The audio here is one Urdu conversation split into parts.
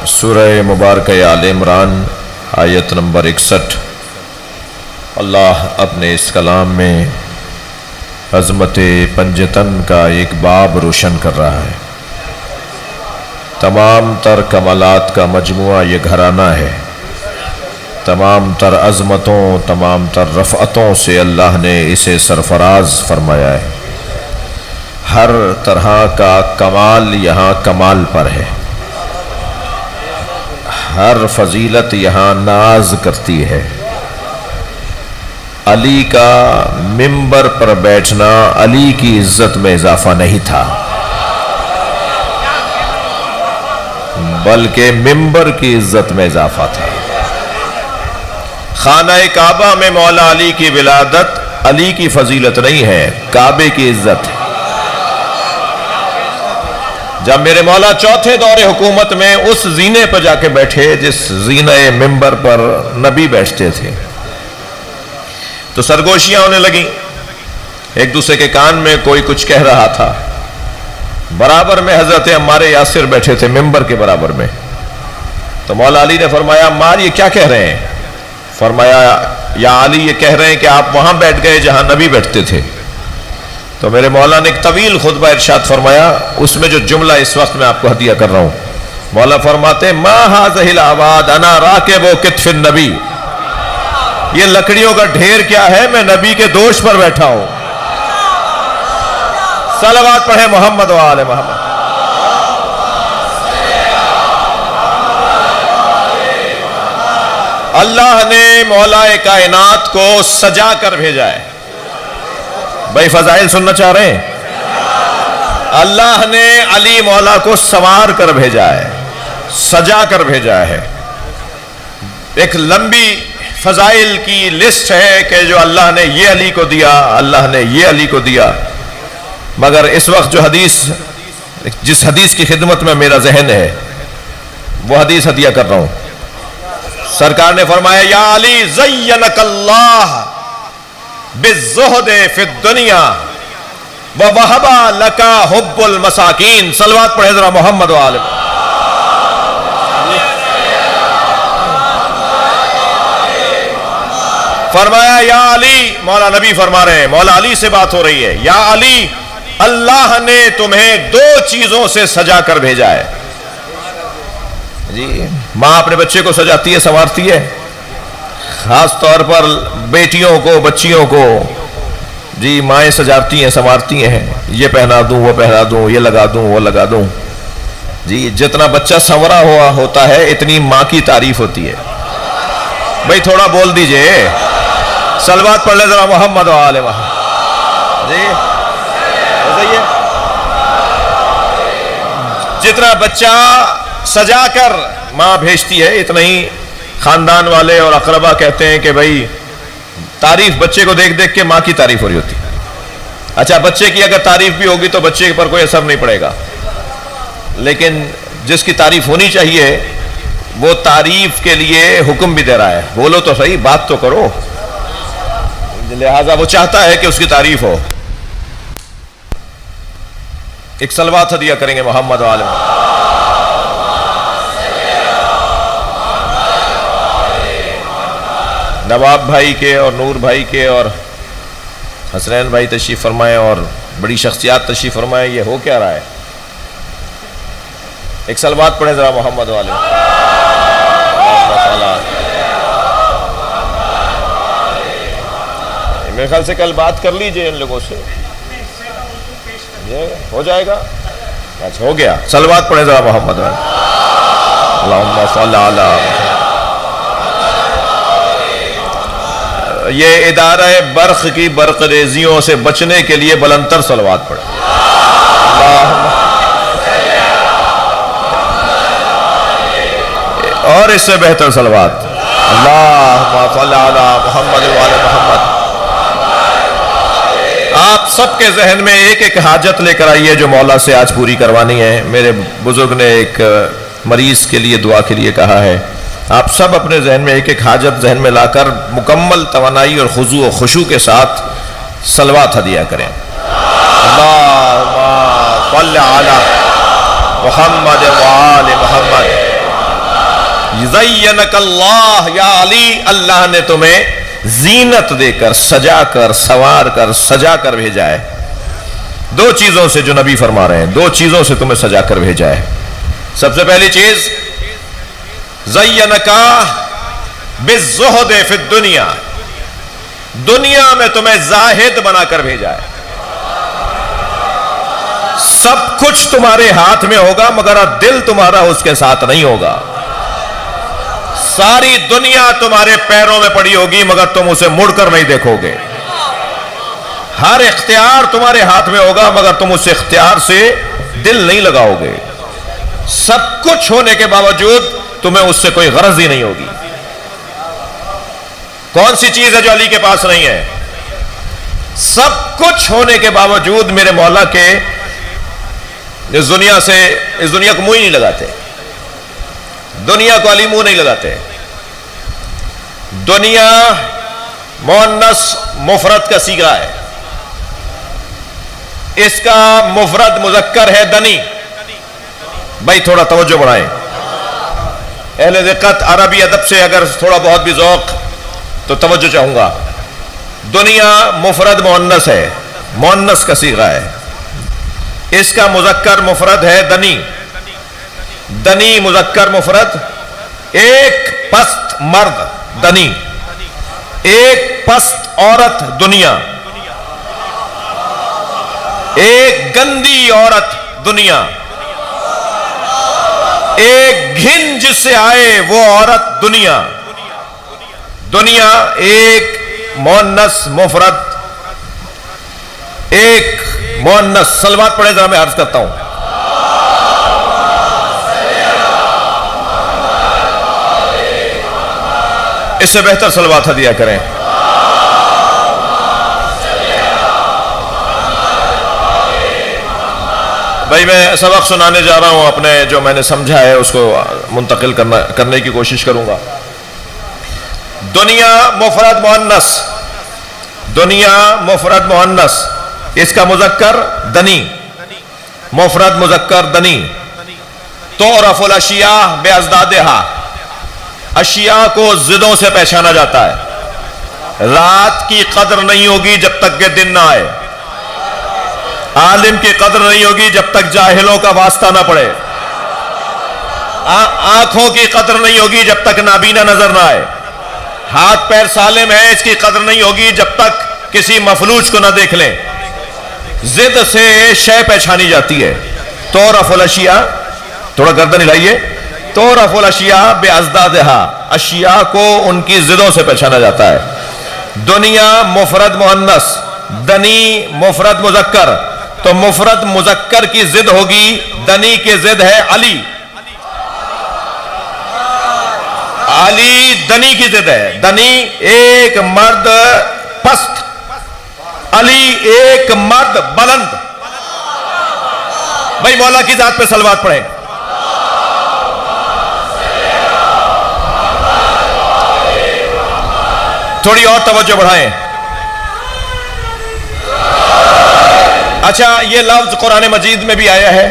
سورہ مبارکہ آل عمران آیت نمبر 61۔ اللہ اپنے اس کلام میں عظمت پنجتن کا ایک باب روشن کر رہا ہے۔ تمام تر کمالات کا مجموعہ یہ گھرانہ ہے۔ تمام تر عظمتوں، تمام تر رفعتوں سے اللہ نے اسے سرفراز فرمایا ہے۔ ہر طرح کا کمال یہاں کمال پر ہے۔ ہر فضیلت یہاں ناز کرتی ہے۔ علی کا ممبر پر بیٹھنا علی کی عزت میں اضافہ نہیں تھا، بلکہ ممبر کی عزت میں اضافہ تھا۔ خانہ کعبہ میں مولا علی کی ولادت علی کی فضیلت نہیں ہے، کعبے کی عزت ہے۔ جب میرے مولا چوتھے دور حکومت میں اس زینے پر جا کے بیٹھے جس زینے ممبر پر نبی بیٹھتے تھے، تو سرگوشیاں ہونے لگیں، ایک دوسرے کے کان میں کوئی کچھ کہہ رہا تھا۔ برابر میں حضرت عمار یاسر بیٹھے تھے، ممبر کے برابر میں۔ تو مولا علی نے فرمایا عمار یہ کیا کہہ رہے ہیں؟ فرمایا یا علی یہ کہہ رہے ہیں کہ آپ وہاں بیٹھ گئے جہاں نبی بیٹھتے تھے۔ تو میرے مولا نے ایک طویل خطبہ ارشاد فرمایا، اس میں جو جملہ اس وقت میں آپ کو ہدیہ کر رہا ہوں، مولا فرماتے ما ھذہ الاعواد انا راکب کتف النبی، یہ لکڑیوں کا ڈھیر کیا ہے، میں نبی کے دوش پر بیٹھا ہوں۔ صلوات پڑھیں محمد و آل محمد۔ اللہ نے مولا کائنات کو سجا کر بھیجا ہے۔ بھائی فضائل سننا چاہ رہے ہیں؟ اللہ نے علی مولا کو سنوار کر بھیجا ہے، سجا کر بھیجا ہے۔ ایک لمبی فضائل کی لسٹ ہے کہ جو اللہ نے یہ علی کو دیا، اللہ نے یہ علی کو دیا، مگر اس وقت جو حدیث، جس حدیث کی خدمت میں میرا ذہن ہے، وہ حدیث ہدیہ کر رہا ہوں۔ سرکار نے فرمایا یا علی زینک اللہ بالزہد فی الدنیا ووہب لک حب المساکین۔ صلوات پڑھے ذرا محمد و آل۔ فرمایا یا علی، مولا نبی فرما رہے ہیں، مولا علی سے بات ہو رہی ہے، یا علی اللہ نے تمہیں دو چیزوں سے سجا کر بھیجا ہے۔ جی ماں اپنے بچے کو سجاتی ہے، سنوارتی ہے، خاص طور پر بیٹیوں کو، بچیوں کو جی مائیں سجاتی ہیں، سنوارتی ہیں، یہ پہنا دوں، وہ پہنا دوں، یہ لگا دوں، وہ لگا دوں۔ جی جتنا بچہ سنورا ہوا ہوتا ہے اتنی ماں کی تعریف ہوتی ہے۔ بھئی تھوڑا بول دیجئے، صلوات پڑھ لے ذرا محمد و آل محمد۔ جی بتائیے، جتنا بچہ سجا کر ماں بھیجتی ہے اتنا ہی خاندان والے اور اقربا کہتے ہیں کہ بھئی تعریف بچے کو دیکھ دیکھ کے ماں کی تعریف ہو رہی ہوتی۔ اچھا بچے کی اگر تعریف بھی ہوگی تو بچے پر کوئی اثر نہیں پڑے گا، لیکن جس کی تعریف ہونی چاہیے وہ تعریف کے لیے حکم بھی دے رہا ہے، بولو تو صحیح، بات تو کرو، لہذا وہ چاہتا ہے کہ اس کی تعریف ہو۔ ایک صلوات ہدیہ کریں گے محمد و آل محمد۔ نواب بھائی کے اور نور بھائی کے اور حسنین بھائی تشریف فرمائیں اور بڑی شخصیات تشریف فرمائیں، یہ ہو کیا رہا ہے؟ ایک صلوات پڑھیں ذرا محمد والے۔ میرے خیال سے کل بات کر لیجئے ان لوگوں سے، یہ ہو جائے گا۔ اچھا ہو گیا، صلوات پڑھیں ذرا محمد والے۔ اللہم صلی علی۔ یہ ادارہ برق کی برق ریزیوں سے بچنے کے لیے بلندتر صلوات پڑھیں۔ اور اس سے بہتر صلوات، اللہم صلی علی محمد و آل محمد۔ آپ سب کے ذہن میں ایک ایک حاجت لے کر آئیے جو مولا سے آج پوری کروانی ہے۔ میرے بزرگ نے ایک مریض کے لیے دعا کے لیے کہا ہے، آپ سب اپنے ذہن میں ایک ایک حاجت ذہن میں لا کر مکمل توانائی اور خضوع و خشوع کے ساتھ صلوات ہدیہ کریں۔ اللہم صل علی محمد و آل محمد۔ زینک اللہ یا علی، اللہ نے تمہیں زینت دے کر، سجا کر، سوار کر، سجا کر بھیجا ہے. دو چیزوں سے جو نبی فرما رہے ہیں، دو چیزوں سے تمہیں سجا کر بھیجا ہے. سب سے پہلی چیز زینکا بالزہد فی الدنیا، دنیا میں تمہیں زاہد بنا کر بھیجا ہے. سب کچھ تمہارے ہاتھ میں ہوگا مگر دل تمہارا اس کے ساتھ نہیں ہوگا. ساری دنیا تمہارے پیروں میں پڑی ہوگی مگر تم اسے مڑ کر نہیں دیکھو گے. ہر اختیار تمہارے ہاتھ میں ہوگا مگر تم اس اختیار سے دل نہیں لگاؤ گے. سب کچھ ہونے کے باوجود تمہیں اس سے کوئی غرض ہی نہیں ہوگی. کون سی چیز ہے جو علی کے پاس نہیں ہے؟ سب کچھ ہونے کے باوجود میرے مولا کے اس دنیا کو منہ ہی نہیں لگاتے. دنیا کو علی منہ نہیں لگاتے. دنیا مؤنث مفرد کا صیغہ ہے. اس کا مفرد مذکر ہے دنی. بھائی تھوڑا توجہ بڑھائیں. اہل دقت عربی ادب سے اگر تھوڑا بہت بھی ذوق تو توجہ چاہوں گا. دنیا مفرد مؤنث ہے، مؤنث کا صیغہ ہے. اس کا مذکر مفرد ہے دنی. دنی مذکر مفرد. ایک پست مرد دنی، ایک پست عورت دنیا، ایک گندی عورت دنیا، ایک گھن جس سے آئے وہ عورت دنیا. دنیا ایک مؤنث مفرد، ایک مؤنث. صلوات پڑھے ذرا میں عرض کرتا ہوں. اس سے بہتر صلوات ہدیہ کریں. بھائی میں سبق سنانے جا رہا ہوں، اپنے جو میں نے سمجھا ہے اس کو منتقل کرنے کی کوشش کروں گا. دنیا مفرد مؤنث، دنیا مفرد مؤنث. اس کا مذکر دنی، مفرد مذکر دنی. تعرف الاشیاء بازدادہا، اشیاء کو ضدوں سے پہچانا جاتا ہے. رات کی قدر نہیں ہوگی جب تک کہ دن نہ آئے. عالم کی قدر نہیں ہوگی جب تک جاہلوں کا واسطہ نہ پڑے. آنکھوں کی قدر نہیں ہوگی جب تک نابینا نظر نہ آئے. ہاتھ پیر سالم ہے اس کی قدر نہیں ہوگی جب تک کسی مفلوج کو نہ دیکھ لیں. ضد سے شے پہچانی جاتی ہے. تعرف الاشیاء، تھوڑا گردن ہلائیے. تعرف الاشیاء بازدادہا، اشیاء کو ان کی ضدوں سے پہچانا جاتا ہے. دنیا مفرد مؤنث، دنی مفرد مذکر. تو مفرد مذکر کی ضد ہوگی، دنی کی ضد ہے علی. علی دنی کی ضد ہے. دنی ایک مرد پست، علی ایک مرد بلند. بھائی مولا کی ذات پہ صلوات پڑھیں. تھوڑی اور توجہ بڑھائیں. اچھا یہ لفظ قرآن مجید میں بھی آیا ہے.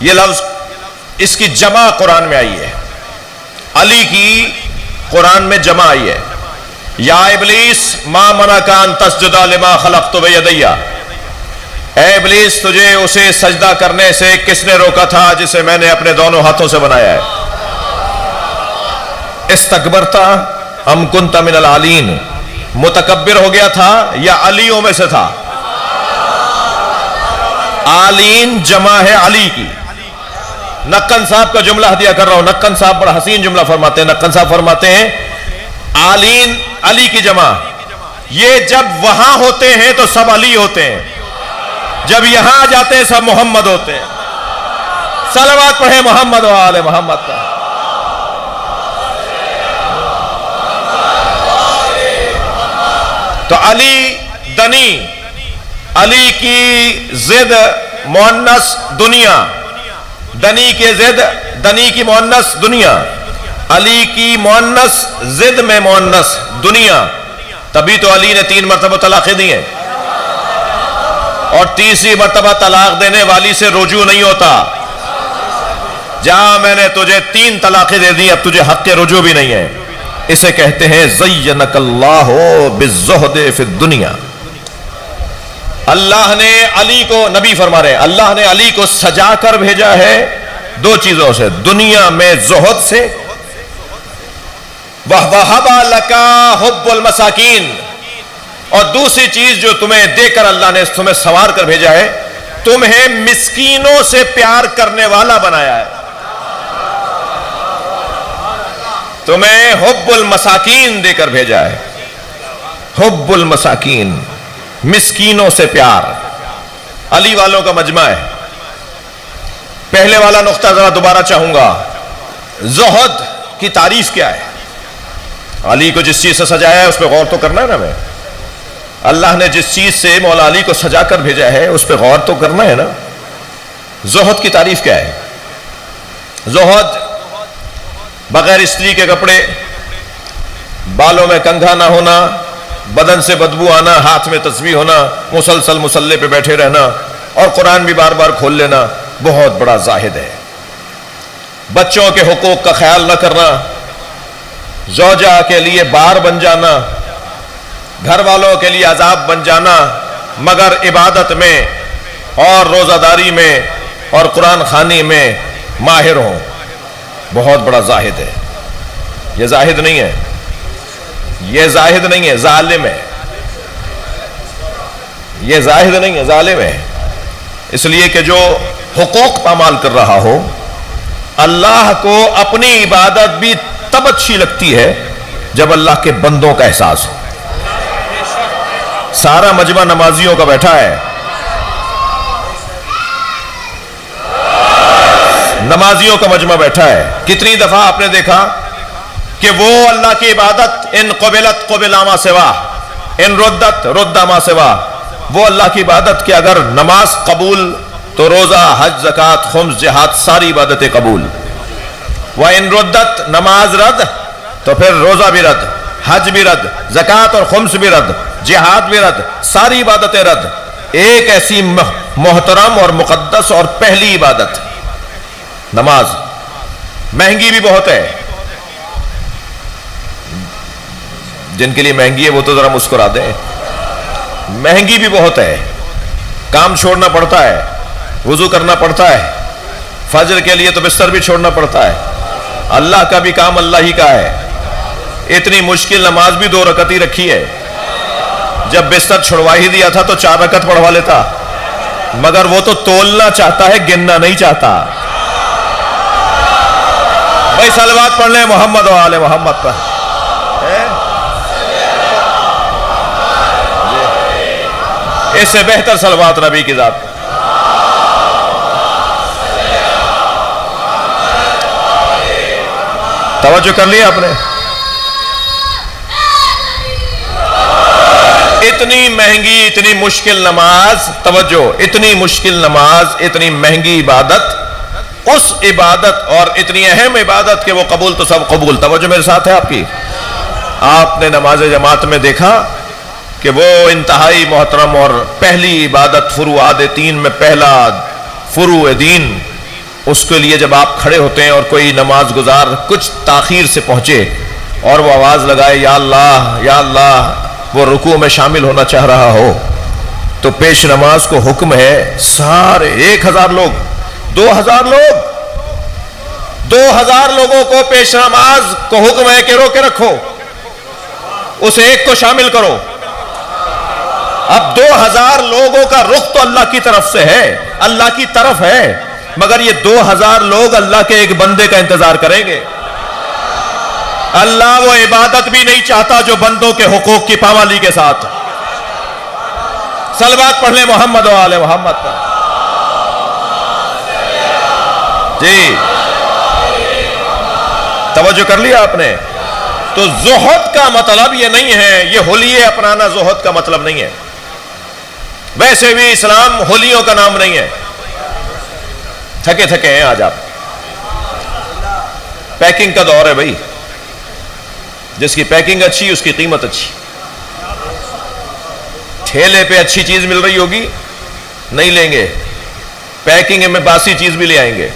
یہ لفظ اس کی جمع قرآن میں آئی ہے. علی کی قرآن میں جمع آئی ہے. یا ابلیس ما منعک ان تسجد لما خلقت بیدی، اے ابلیس تجھے اسے سجدہ کرنے سے کس نے روکا تھا جسے میں نے اپنے دونوں ہاتھوں سے بنایا ہے. استکبرتا ام کنت من العالین، متکبر ہو گیا تھا یا علیوں میں سے تھا؟ عالین جمع ہے علی کی. نقن صاحب کا جملہ ہدیہ کر رہا ہوں. نقن صاحب بڑا حسین جملہ فرماتے ہیں. نقن صاحب فرماتے ہیں عالین علی کی جمع. یہ جب وہاں ہوتے ہیں تو سب علی ہوتے ہیں، جب یہاں آ جاتے ہیں سب محمد ہوتے ہیں. صلوات پڑھیں محمد و آل محمد کا. تو علی دنی، علی کی ضد مؤنث دنیا، دنی کے ضد، دنی کی مؤنث دنیا، علی کی مؤنث ضد میں مؤنث دنیا. تبھی تو علی نے 3 مرتبہ طلاقیں دی ہیں، اور تیسری مرتبہ طلاق دینے والی سے رجوع نہیں ہوتا. جا میں نے تجھے 3 طلاقیں دے دی، اب تجھے حق رجوع بھی نہیں ہے. اسے کہتے ہیں زینک اللہ بالزہد فی الدنیا. اللہ نے علی کو، نبی فرما رہے ہیں، اللہ نے علی کو سجا کر بھیجا ہے 2 چیزوں سے، دنیا میں زہد سے، وَوَهَبَ لَكَ حُبُّ الْمَسَاكِينَ، اور دوسری چیز جو تمہیں دے کر اللہ نے تمہیں سوار کر بھیجا ہے، تمہیں مسکینوں سے پیار کرنے والا بنایا ہے. تمہیں حب المساکین دے کر بھیجا ہے. حب المساکین، مسکینوں سے پیار. علی والوں کا مجمع ہے. پہلے والا نقطہ ذرا دوبارہ چاہوں گا. زہد کی تعریف کیا ہے؟ علی کو جس چیز سے سجایا ہے اس پہ غور تو کرنا ہے نا. ہمیں اللہ نے جس چیز سے مولا علی کو سجا کر بھیجا ہے اس پہ غور تو کرنا ہے نا. زہد کی تعریف کیا ہے؟ زہد بغیر استری کے کپڑے، بالوں میں کنگھا نہ ہونا، بدن سے بدبو آنا، ہاتھ میں تسبیح ہونا، مسلسل مصلے پہ بیٹھے رہنا اور قرآن بھی بار بار کھول لینا، بہت بڑا زاہد ہے. بچوں کے حقوق کا خیال نہ کرنا، زوجہ کے لیے بار بن جانا، گھر والوں کے لیے عذاب بن جانا، مگر عبادت میں اور روزہ داری میں اور قرآن خوانی میں ماہر ہوں. بہت بڑا زاہد ہے. یہ زاہد نہیں ہے، یہ زاہد نہیں ہے، ظالم ہے. یہ زاہد نہیں ہے، ظالم ہے. اس لیے کہ جو حقوق پامال کر رہا ہو، اللہ کو اپنی عبادت بھی تب اچھی لگتی ہے جب اللہ کے بندوں کا احساس ہو. سارا مجمع نمازیوں کا بیٹھا ہے، نمازیوں کا مجمع بیٹھا ہے. کتنی دفعہ آپ نے دیکھا کہ وہ اللہ کی عبادت ان قبلت قبل ما سوا، ان ردت رد ما سوا، وہ اللہ کی عبادت کہ اگر نماز قبول تو روزہ، حج، زکوٰۃ، خمس، جہاد، ساری عبادتیں قبول. وَإِن ردت، نماز رد تو پھر روزہ بھی رد، حج بھی رد، زکوٰۃ اور خمس بھی رد، جہاد بھی رد، ساری عبادتیں رد. ایک ایسی محترم اور مقدس اور پہلی عبادت نماز، مہنگی بھی بہت ہے. جن کے لیے مہنگی ہے وہ تو ذرا مسکرا دیں. مہنگی بھی بہت ہے، کام چھوڑنا پڑتا ہے، وضو کرنا پڑتا ہے، فجر کے لیے تو بستر بھی چھوڑنا پڑتا ہے. اللہ کا بھی کام اللہ ہی کا ہے. اتنی مشکل نماز بھی 2 رکعت ہی رکھی ہے. جب بستر چھڑوا ہی دیا تھا تو 4 رکعت پڑھوا لیتا، مگر وہ تو تولنا چاہتا ہے، گننا نہیں چاہتا. بھائی صلوات پڑھ لیں محمد و آل محمد پر. اس سے بہتر صلوات نبی کی ذات. توجہ کر لیا آپ نے؟ اتنی مہنگی، اتنی مشکل نماز، توجہ، اتنی مشکل نماز، اتنی مہنگی عبادت، اس عبادت اور اتنی اہم عبادت کہ وہ قبول تو سب قبول. توجہ میرے ساتھ ہے آپ کی؟ آپ نے نماز جماعت میں دیکھا کہ وہ انتہائی محترم اور پہلی عبادت فروعات دین میں پہلا فروع دین، اس کے لیے جب آپ کھڑے ہوتے ہیں اور کوئی نماز گزار کچھ تاخیر سے پہنچے اور وہ آواز لگائے یا اللہ یا اللہ، وہ رکوع میں شامل ہونا چاہ رہا ہو، تو پیش نماز کو حکم ہے سارے 1000 لوگ، 2000 لوگ، 2000 لوگوں کو پیش نماز کو حکم ہے کہ روکے رکھو، اس ایک کو شامل کرو. اب 2000 لوگوں کا رخ تو اللہ کی طرف سے ہے، اللہ کی طرف ہے، مگر یہ 2000 لوگ اللہ کے ایک بندے کا انتظار کریں گے. اللہ وہ عبادت بھی نہیں چاہتا جو بندوں کے حقوق کی پامالی کے ساتھ. صلوات پڑھ لیں محمد و آل محمد پر. جی توجہ کر لیا آپ نے؟ تو زہد کا مطلب یہ نہیں ہے، یہ حلیے اپنانا زہد کا مطلب نہیں ہے. ویسے بھی اسلام حلیوں کا نام نہیں ہے. تھکے تھکے ہیں آج آپ. پیکنگ کا دور ہے بھائی، جس کی پیکنگ اچھی اس کی قیمت اچھی. ٹھیلے پہ اچھی چیز مل رہی ہوگی نہیں لیں گے، پیکنگ میں باسی چیز بھی لے آئیں گے.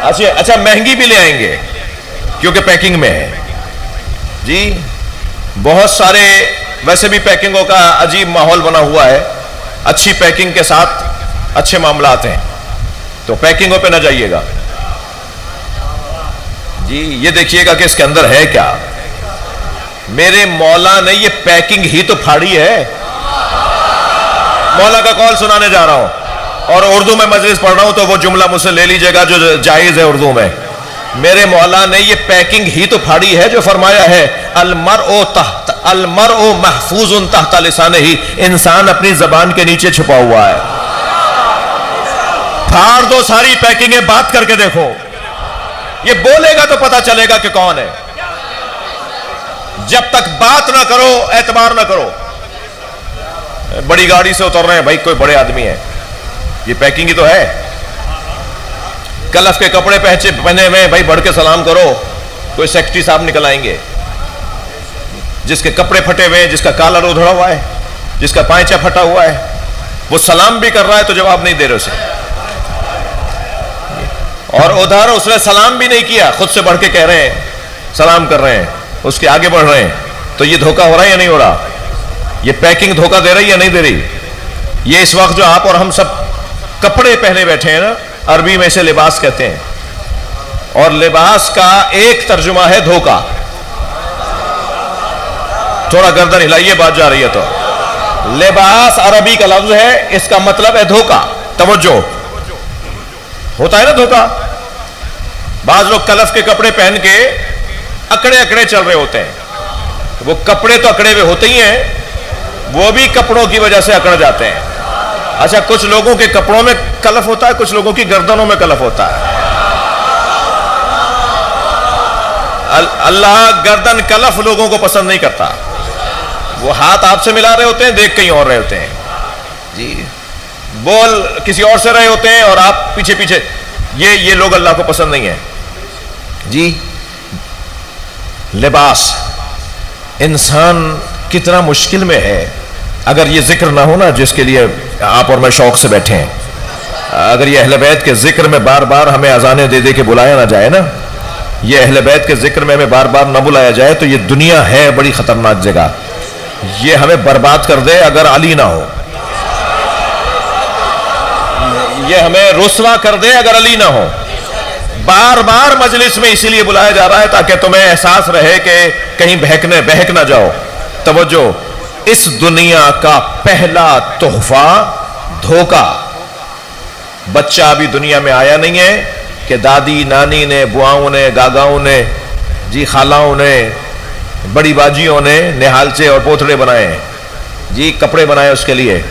اچھا مہنگی بھی لے آئیں گے کیونکہ پیکنگ میں ہے جی. بہت سارے ویسے بھی پیکنگوں کا عجیب ماحول بنا ہوا ہے. اچھی پیکنگ کے ساتھ اچھے معاملات ہیں, تو پیکنگوں پہ نہ جائیے گا جی. یہ دیکھیے گا کہ اس کے اندر ہے کیا. میرے مولا نے یہ پیکنگ ہی تو پھاڑی ہے. مولا کا قول سنانے جا رہا ہوں اور اردو میں مجلس پڑھ رہا ہوں, تو وہ جملہ مجھ سے لے لیجئے گا جو جائز ہے اردو میں. میرے مولا نے یہ پیکنگ ہی تو پھاڑی ہے جو فرمایا ہے المرء محفوظ تحت لسانہ, انسان اپنی زبان کے نیچے چھپا ہوا ہے. پھاڑ دو ساری پیکنگیں, بات کر کے دیکھو, یہ بولے گا تو پتا چلے گا کہ کون ہے. جب تک بات نہ کرو اعتبار نہ کرو. بڑی گاڑی سے اتر رہے ہیں بھائی, کوئی بڑے آدمی ہے, یہ پیکنگ ہی تو ہے. کلف کے کپڑے پہنے ہوئے بھائی, بڑھ کے سلام کرو, کوئی سیکرٹری صاحب نکل آئیں گے. جس کے کپڑے پھٹے ہوئے ہیں, جس کا کالر ادھڑا ہوا ہے, جس کا پائچہ پھٹا ہوا ہے, وہ سلام بھی کر رہا ہے تو جواب نہیں دے رہے اسے. اور ادھر اس نے سلام بھی نہیں کیا, خود سے بڑھ کے کہہ رہے ہیں سلام کر رہے ہیں, اس کے آگے بڑھ رہے ہیں. تو یہ دھوکہ ہو رہا ہے یا نہیں ہو رہا؟ یہ پیکنگ دھوکہ دے رہی یا نہیں دے رہی؟ یہ اس وقت جو آپ اور ہم سب کپڑے پہنے بیٹھے ہیں نا, عربی میں اسے لباس کہتے ہیں, اور لباس کا ایک ترجمہ ہے دھوکہ. تھوڑا گردن ہلائیے, بات جا رہی ہے تو. لباس عربی کا لفظ ہے, اس کا مطلب ہے دھوکہ. توجہ, ہوتا ہے نا دھوکہ. بعض لوگ کلف کے کپڑے پہن کے اکڑے اکڑے چل رہے ہوتے ہیں. وہ کپڑے تو اکڑے ہوئے ہوتے ہی ہیں, وہ بھی کپڑوں کی وجہ سے اکڑ جاتے ہیں. اچھا, کچھ لوگوں کے کپڑوں میں کلف ہوتا ہے, کچھ لوگوں کی گردنوں میں کلف ہوتا ہے. اللہ گردن کلف لوگوں کو پسند نہیں کرتا. وہ ہاتھ آپ سے ملا رہے ہوتے ہیں, دیکھ کہیں اور رہے ہوتے ہیں جی. بول کسی اور سے رہے ہوتے ہیں اور آپ پیچھے پیچھے. یہ لوگ اللہ کو پسند نہیں ہیں جی. لباس, انسان کتنا مشکل میں ہے اگر یہ ذکر نہ ہونا جس کے لیے آپ اور میں شوق سے بیٹھے ہیں. اگر یہ اہل بیت کے ذکر میں بار بار ہمیں اذانیں دے دے کے بلایا نہ جائے نا, یہ اہل بیت کے ذکر میں ہمیں بار بار نہ بلایا جائے, تو یہ دنیا ہے بڑی خطرناک جگہ. یہ ہمیں برباد کر دے اگر علی نہ ہو, یہ ہمیں رسوا کر دے اگر علی نہ ہو. بار بار مجلس میں اسی لیے بلایا جا رہا ہے تاکہ تمہیں احساس رہے کہ کہیں بہک نہ جاؤ. توجہ, اس دنیا کا پہلا تحفہ دھوکہ. بچہ ابھی دنیا میں آیا نہیں ہے کہ دادی نانی نے, بواؤں نے, گاگاؤں نے جی, خالاؤں نے, بڑی باجیوں نے نہالچے اور پوتڑے بنائے جی, کپڑے بنائے اس کے لیے,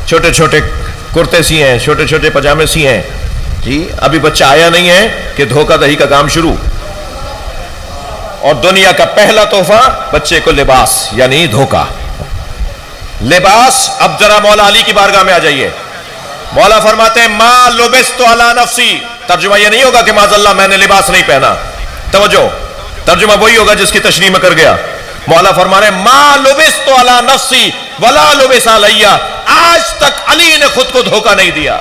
چھوٹے چھوٹے کرتے سی ہیں, چھوٹے چھوٹے پجامے سی ہیں جی. ابھی بچہ آیا نہیں ہے کہ دھوکہ دہی کا کام شروع. اور دنیا کا پہلا تحفہ بچے کو لباس, یعنی دھوکہ. لباس. اب ذرا مولا علی کی بارگاہ میں آ جائیے. مولا فرماتے ہیں ما لبست علی نفسی. ترجمہ یہ نہیں ہوگا کہ معاذ اللہ میں نے لباس نہیں پہنا. توجہ, ترجمہ وہی ہوگا جس کی تشریح میں کر گیا. مولا فرما رہے ہیں ما لبست علی نفسی ولا لبس علی. آج تک علی نے خود کو دھوکہ نہیں دیا.